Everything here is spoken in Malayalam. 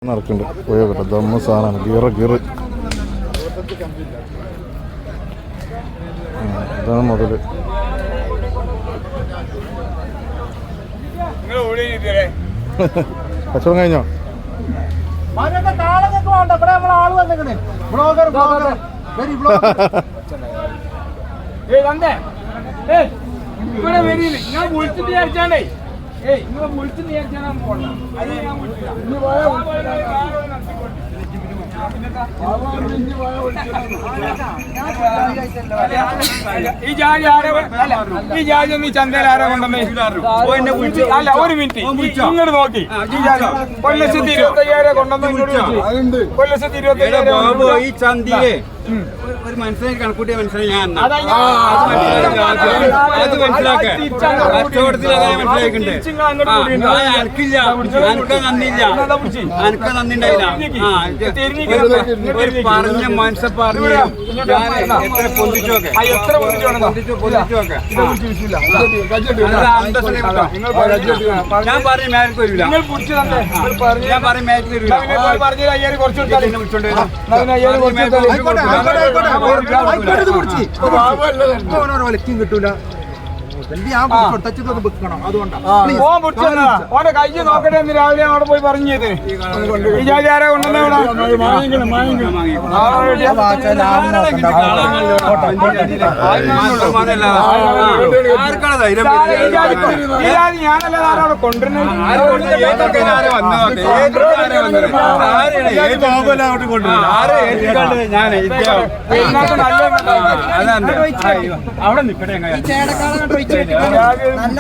നടക്കുന്നുണ്ട്. പോയോട്ടെ, ദമ്മ സാധനമാണ്. ഗീറ് ഇതാണ് മുതല്. കച്ചവടം കഴിഞ്ഞോ? ഈ ജാതി ഈ ചന്തയിൽ ആരാ കൊണ്ടുവന്നേ? അല്ല, ഒരു മിനിറ്റ് ഇങ്ങോട്ട് നോക്കി. 1,25,000 കൊണ്ടുവന്നു. 1,25,000 ഈ ചന്തയിലെ ഒരു മനസ്സിലാക്കി കണക്കൂട്ടിയ മനസ്സിലായി ഞാൻ അത് മനസ്സിലാക്കേ. കച്ചവടത്തിൽ അങ്ങനെ മനസ്സിലാക്കിണ്ട്. എനിക്കില്ല, എനിക്ക് നന്ദിയില്ല, എനിക്ക് നന്ദി ഉണ്ടായില്ല. പറഞ്ഞ മനസ്സ് പറഞ്ഞു ഞാൻ എത്ര പൊന്തിച്ചോക്കെ ഞാൻ പറഞ്ഞ മേലേക്ക് വരില്ല. ഞാൻ പറഞ്ഞ മേലേക്ക് വരില്ല. വിലക്കും കിട്ടൂല. ഓന്റെ കൈ നോക്കട്ടെ എന്ന് രാവിലെ അവിടെ പോയി പറഞ്ഞത്. ഈ ജാതി ആരാ കൊണ്ടുവന്ന? ഞാനല്ല അവിടെ കൊണ്ടുവരുന്നത്. അവിടെ നിൽക്കട്ടെ. നല്ല